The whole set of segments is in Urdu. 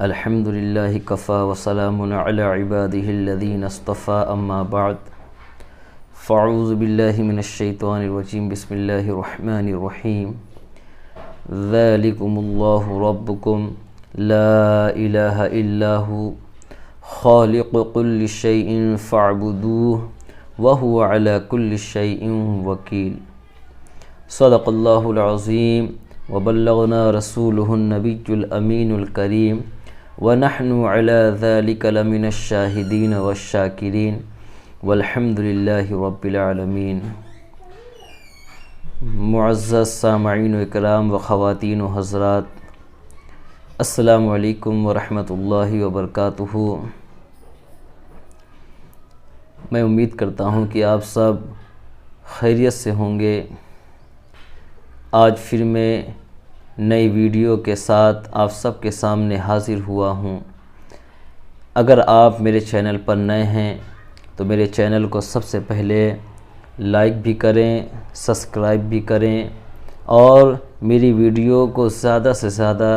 الحمدللہ کفا وسلام علی عبادہ الذین اصطفى اما بعد فاعوذ باللہ من الشیطان الرجیم بسم اللہ الرحمن الرحیم ذالکم اللہ ربکم لا الہ الا هو خالق كل شيء فاعبدوه وهو على كل شيء وكيل صدق اللہ العظیم وبلغنا رسوله النبی الامین الکریم ونحن على ذلك لمن الشاہدین والشاکرین والحمد للہ رب العالمین۔ معزز سامعین و اکرام و خواتین و حضرات، السلام علیکم ورحمۃ اللہ وبرکاتہ۔ میں امید کرتا ہوں کہ آپ سب خیریت سے ہوں گے۔ آج پھر میں نئی ویڈیو کے ساتھ آپ سب کے سامنے حاضر ہوا ہوں۔ اگر آپ میرے چینل پر نئے ہیں تو میرے چینل کو سب سے پہلے لائک بھی کریں، سبسکرائب بھی کریں اور میری ویڈیو کو زیادہ سے زیادہ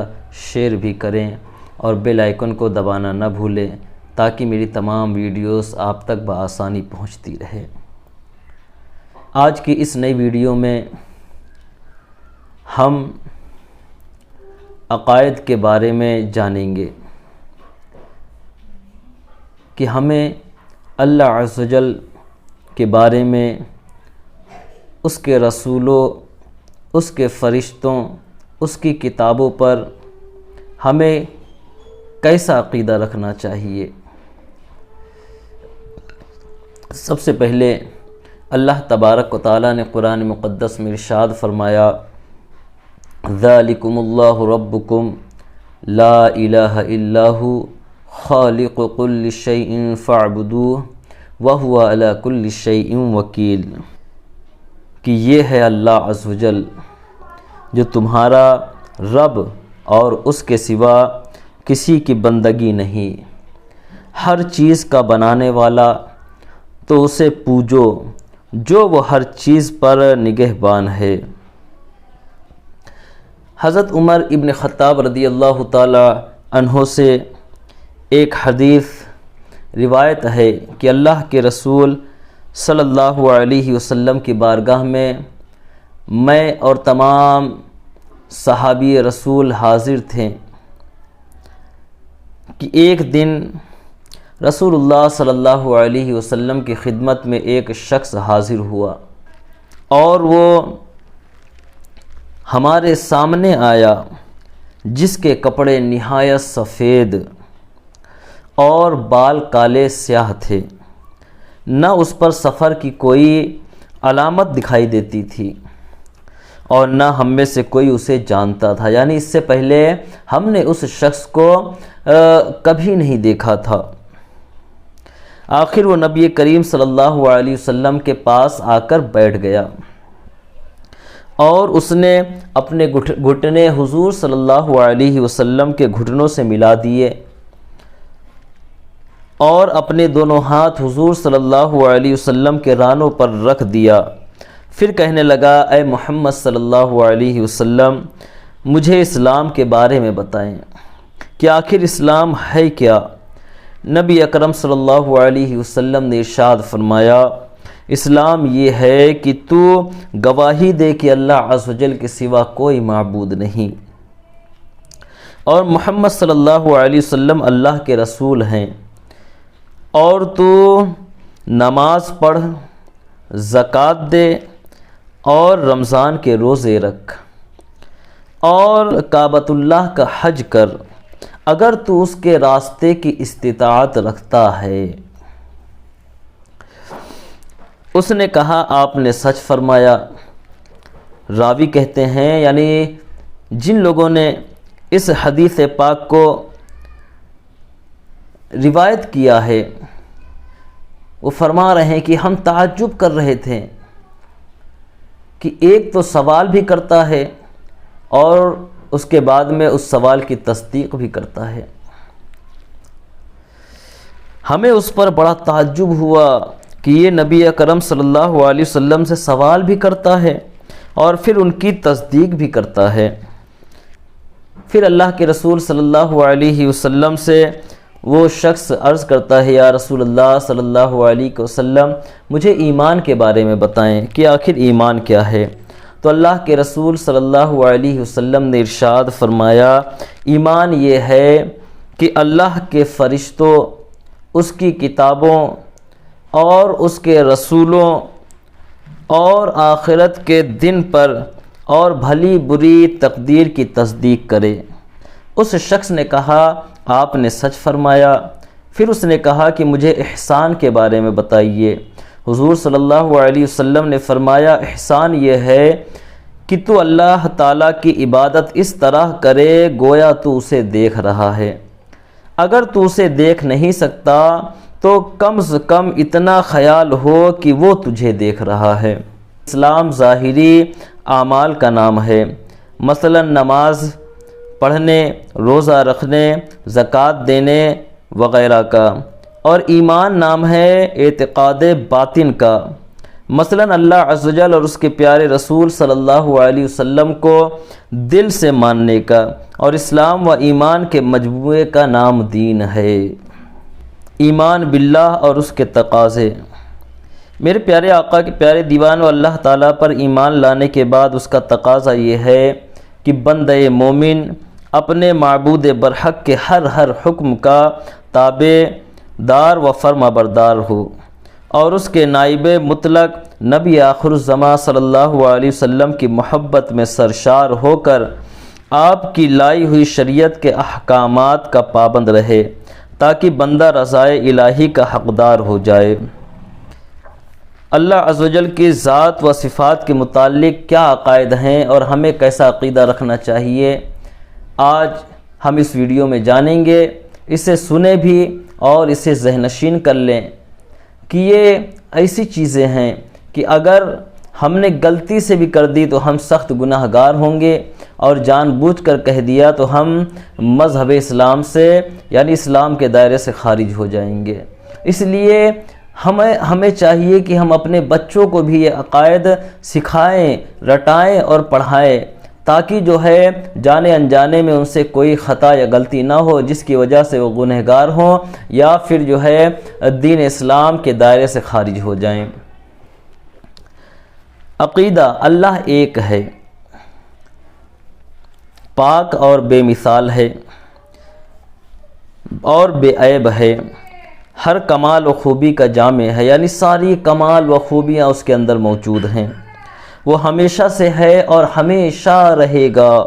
شیئر بھی کریں اور بیل آئیکن کو دبانا نہ بھولیں تاکہ میری تمام ویڈیوز آپ تک بآسانی پہنچتی رہے۔ آج کی اس نئی ویڈیو میں ہم عقائد کے بارے میں جانیں گے کہ ہمیں اللہ عز و جل کے بارے میں، اس کے رسولوں، اس کے فرشتوں، اس کی کتابوں پر ہمیں کیسا عقیدہ رکھنا چاہیے۔ سب سے پہلے اللہ تبارک و تعالیٰ نے قرآن مقدس میں ارشاد فرمایا، ذالکم اللہ ربکم لا الہ الا ہو خالق کل شیء فاعبدوہ وہو علی کل شیء وکیل، کہ یہ ہے اللہ عز و جل جو تمہارا رب اور اس کے سوا کسی کی بندگی نہیں، ہر چیز کا بنانے والا، تو اسے پوجو جو وہ ہر چیز پر نگہبان ہے۔ حضرت عمر ابن خطاب رضی اللہ تعالی عنہ سے ایک حدیث روایت ہے کہ اللہ کے رسول صلی اللہ علیہ وسلم کی بارگاہ میں اور تمام صحابی رسول حاضر تھے کہ ایک دن رسول اللہ صلی اللہ علیہ وسلم کی خدمت میں ایک شخص حاضر ہوا اور وہ ہمارے سامنے آیا جس کے کپڑے نہایت سفید اور بال کالے سیاہ تھے، نہ اس پر سفر کی کوئی علامت دکھائی دیتی تھی اور نہ ہم میں سے کوئی اسے جانتا تھا، یعنی اس سے پہلے ہم نے اس شخص کو کبھی نہیں دیکھا تھا۔ آخر وہ نبی کریم صلی اللہ علیہ وسلم کے پاس آ کر بیٹھ گیا اور اس نے اپنے گھٹنے حضور صلی اللہ علیہ وسلم کے گھٹنوں سے ملا دیے اور اپنے دونوں ہاتھ حضور صلی اللہ علیہ وسلم کے رانوں پر رکھ دیا۔ پھر کہنے لگا، اے محمد صلی اللہ علیہ وسلم، مجھے اسلام کے بارے میں بتائیں کہ آخر اسلام ہے کیا؟ نبی اکرم صلی اللہ علیہ وسلم نے ارشاد فرمایا، اسلام یہ ہے کہ تو گواہی دے کہ اللہ عز و جل کے سوا کوئی معبود نہیں اور محمد صلی اللہ علیہ وسلم اللہ کے رسول ہیں، اور تو نماز پڑھ، زکوٰۃ دے اور رمضان کے روزے رکھ اور کعبۃ اللہ کا حج کر اگر تو اس کے راستے کی استطاعت رکھتا ہے۔ اس نے کہا، آپ نے سچ فرمایا۔ راوی کہتے ہیں، یعنی جن لوگوں نے اس حدیث پاک کو روایت کیا ہے وہ فرما رہے ہیں کہ ہم تعجب کر رہے تھے کہ ایک تو سوال بھی کرتا ہے اور اس کے بعد میں اس سوال کی تصدیق بھی کرتا ہے۔ ہمیں اس پر بڑا تعجب ہوا کہ یہ نبی اکرم صلی اللہ علیہ وسلم سے سوال بھی کرتا ہے اور پھر ان کی تصدیق بھی کرتا ہے۔ پھر اللہ کے رسول صلی اللہ علیہ وسلم سے وہ شخص عرض کرتا ہے یا رسول اللہ صلی اللہ علیہ وسلم مجھے ایمان کے بارے میں بتائیں کہ آخر ایمان کیا ہے؟ تو اللہ کے رسول صلی اللہ علیہ وسلم نے ارشاد فرمایا ایمان یہ ہے کہ اللہ کے فرشتوں، اس کی کتابوں اور اس کے رسولوں اور آخرت کے دن پر اور بھلی بری تقدیر کی تصدیق کرے۔ اس شخص نے کہا آپ نے سچ فرمایا۔ پھر اس نے کہا کہ مجھے احسان کے بارے میں بتائیے۔ حضور صلی اللہ علیہ وسلم نے فرمایا احسان یہ ہے کہ تو اللہ تعالیٰ کی عبادت اس طرح کرے گویا تو اسے دیکھ رہا ہے۔ اگر تو اسے دیکھ نہیں سکتا تو کم سے کم اتنا خیال ہو کہ وہ تجھے دیکھ رہا ہے۔ اسلام ظاہری اعمال کا نام ہے، مثلا نماز پڑھنے، روزہ رکھنے، زکوٰۃ دینے وغیرہ کا، اور ایمان نام ہے اعتقاد باطن کا، مثلا اللہ عز و جل اور اس کے پیارے رسول صلی اللہ علیہ وسلم کو دل سے ماننے کا، اور اسلام و ایمان کے مجموعے کا نام دین ہے۔ ایمان باللہ اور اس کے تقاضے۔ میرے پیارے آقا کے پیارے دیوان و اللہ تعالیٰ پر ایمان لانے کے بعد اس کا تقاضا یہ ہے کہ بندہ مومن اپنے معبود برحق کے ہر حکم کا تابع دار و فرما بردار ہو، اور اس کے نائب مطلق نبی آخر الزماں صلی اللہ علیہ وسلم کی محبت میں سرشار ہو کر آپ کی لائی ہوئی شریعت کے احکامات کا پابند رہے تاکہ بندہ رضائے الہی کا حقدار ہو جائے۔ اللہ عز و جل کی ذات و صفات کے متعلق کیا عقائد ہیں اور ہمیں کیسا عقیدہ رکھنا چاہیے، آج ہم اس ویڈیو میں جانیں گے۔ اسے سنیں بھی اور اسے ذہن نشین کر لیں کہ یہ ایسی چیزیں ہیں کہ اگر ہم نے غلطی سے بھی کر دی تو ہم سخت گناہ گار ہوں گے، اور جان بوجھ کر کہہ دیا تو ہم مذہب اسلام سے یعنی اسلام کے دائرے سے خارج ہو جائیں گے۔ اس لیے ہمیں چاہیے کہ ہم اپنے بچوں کو بھی یہ عقائد سکھائیں، رٹائیں اور پڑھائیں، تاکہ جو ہے جانے انجانے میں ان سے کوئی خطا یا غلطی نہ ہو جس کی وجہ سے وہ گنہگار ہوں یا پھر جو ہے دین اسلام کے دائرے سے خارج ہو جائیں۔ عقیدہ اللہ ایک ہے، پاک اور بے مثال ہے اور بے عیب ہے، ہر کمال و خوبی کا جامع ہے، یعنی ساری کمال و خوبیاں اس کے اندر موجود ہیں۔ وہ ہمیشہ سے ہے اور ہمیشہ رہے گا۔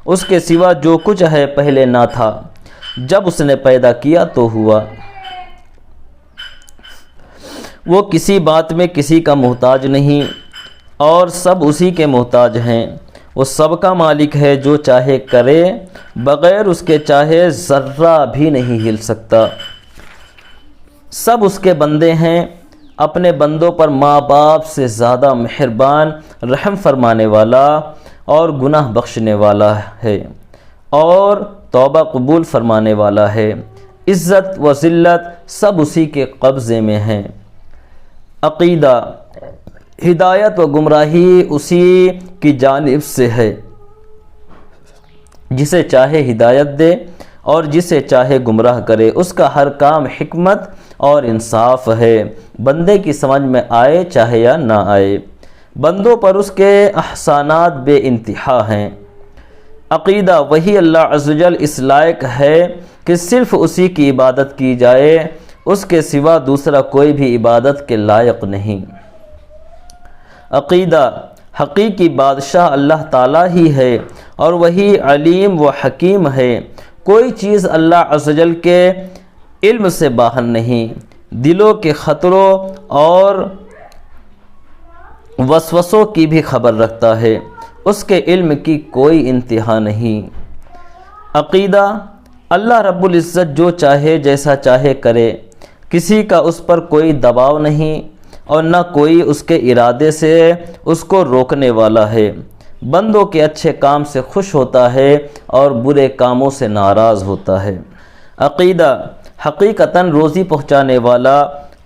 اس کے سوا جو کچھ ہے پہلے نہ تھا، جب اس نے پیدا کیا تو ہوا۔ وہ کسی بات میں کسی کا محتاج نہیں اور سب اسی کے محتاج ہیں۔ وہ سب کا مالک ہے، جو چاہے کرے، بغیر اس کے چاہے ذرہ بھی نہیں ہل سکتا۔ سب اس کے بندے ہیں، اپنے بندوں پر ماں باپ سے زیادہ مہربان، رحم فرمانے والا اور گناہ بخشنے والا ہے اور توبہ قبول فرمانے والا ہے۔ عزت و ذلت سب اسی کے قبضے میں ہیں۔ عقیدہ ہدایت و گمراہی اسی کی جانب سے ہے، جسے چاہے ہدایت دے اور جسے چاہے گمراہ کرے۔ اس کا ہر کام حکمت اور انصاف ہے، بندے کی سمجھ میں آئے چاہے یا نہ آئے۔ بندوں پر اس کے احسانات بے انتہا ہیں۔ عقیدہ وہی اللہ عز و جل اس لائق ہے کہ صرف اسی کی عبادت کی جائے، اس کے سوا دوسرا کوئی بھی عبادت کے لائق نہیں۔ عقیدہ حقیقی بادشاہ اللہ تعالیٰ ہی ہے اور وہی علیم و حکیم ہے۔ کوئی چیز اللہ عز و جل کے علم سے باہر نہیں، دلوں کے خطروں اور وسوسوں کی بھی خبر رکھتا ہے، اس کے علم کی کوئی انتہا نہیں۔ عقیدہ اللہ رب العزت جو چاہے جیسا چاہے کرے، کسی کا اس پر کوئی دباؤ نہیں اور نہ کوئی اس کے ارادے سے اس کو روکنے والا ہے۔ بندوں کے اچھے کام سے خوش ہوتا ہے اور برے کاموں سے ناراض ہوتا ہے۔ عقیدہ حقیقتاً روزی پہنچانے والا،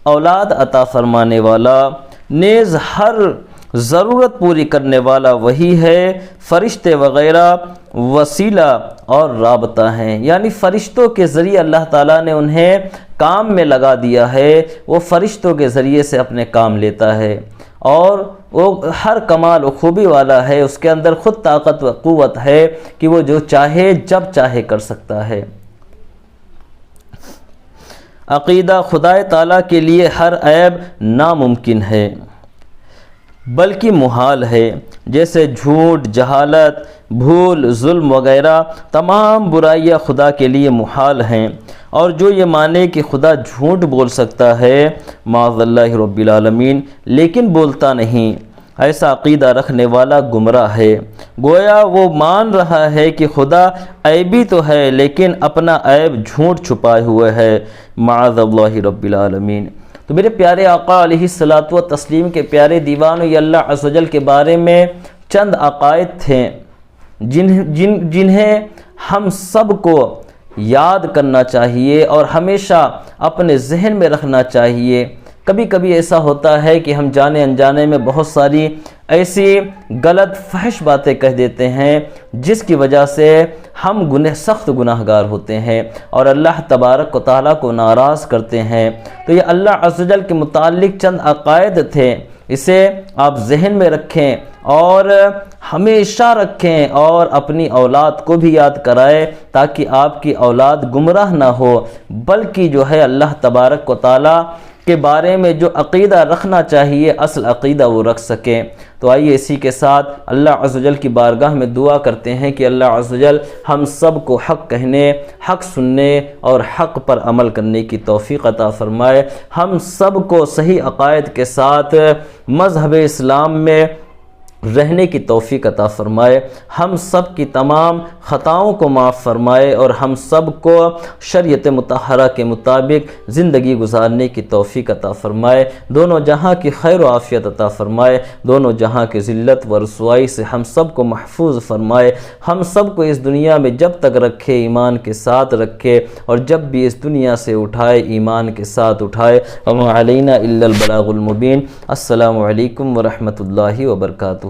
اولاد عطا فرمانے والا، نیز ہر ضرورت پوری کرنے والا وہی ہے، فرشتے وغیرہ وسیلہ اور رابطہ ہیں، یعنی فرشتوں کے ذریعے اللہ تعالیٰ نے انہیں کام میں لگا دیا ہے، وہ فرشتوں کے ذریعے سے اپنے کام لیتا ہے، اور وہ ہر کمال و خوبی والا ہے، اس کے اندر خود طاقت و قوت ہے کہ وہ جو چاہے جب چاہے کر سکتا ہے۔ عقیدہ خدا تعالیٰ کے لیے ہر عیب ناممکن ہے بلکہ محال ہے، جیسے جھوٹ، جہالت، بھول، ظلم وغیرہ تمام برائیاں خدا کے لیے محال ہیں، اور جو یہ مانے کہ خدا جھوٹ بول سکتا ہے معاذ اللہ رب العالمین لیکن بولتا نہیں، ایسا عقیدہ رکھنے والا گمراہ ہے، گویا وہ مان رہا ہے کہ خدا عیبی تو ہے لیکن اپنا عیب جھوٹ چھپائے ہوئے ہے معاذ اللہ رب العالمین۔ تو میرے پیارے آقا علیہ الصلوۃ والتسلیم کے پیارے دیوانوں، یہ اللہ عز و جل کے بارے میں چند عقائد تھے جنہیں ہم سب کو یاد کرنا چاہیے اور ہمیشہ اپنے ذہن میں رکھنا چاہیے۔ کبھی کبھی ایسا ہوتا ہے کہ ہم جانے انجانے میں بہت ساری ایسی غلط فحش باتیں کہہ دیتے ہیں جس کی وجہ سے ہم سخت گناہ گار ہوتے ہیں اور اللہ تبارک و تعالیٰ کو ناراض کرتے ہیں۔ تو یہ اللہ عز و جل کے متعلق چند عقائد تھے، اسے آپ ذہن میں رکھیں اور ہمیشہ رکھیں اور اپنی اولاد کو بھی یاد کرائیں تاکہ آپ کی اولاد گمراہ نہ ہو، بلکہ جو ہے اللہ تبارک و تعالیٰ کے بارے میں جو عقیدہ رکھنا چاہیے اصل عقیدہ وہ رکھ سکیں۔ تو آئیے اسی کے ساتھ اللہ عز و جل کی بارگاہ میں دعا کرتے ہیں کہ اللہ عز و جل ہم سب کو حق کہنے، حق سننے اور حق پر عمل کرنے کی توفیق عطا فرمائے، ہم سب کو صحیح عقائد کے ساتھ مذہب اسلام میں رہنے کی توفیق عطا فرمائے، ہم سب کی تمام خطاؤں کو معاف فرمائے اور ہم سب کو شریعت مطہرہ کے مطابق زندگی گزارنے کی توفیق عطا فرمائے، دونوں جہاں کی خیر و عافیت عطا فرمائے، دونوں جہاں کی ذلت و رسوائی سے ہم سب کو محفوظ فرمائے، ہم سب کو اس دنیا میں جب تک رکھے ایمان کے ساتھ رکھے اور جب بھی اس دنیا سے اٹھائے ایمان کے ساتھ اٹھائے۔ وما علینا الا البلاغ المبین۔ السلام علیکم ورحمۃ اللہ وبرکاتہ۔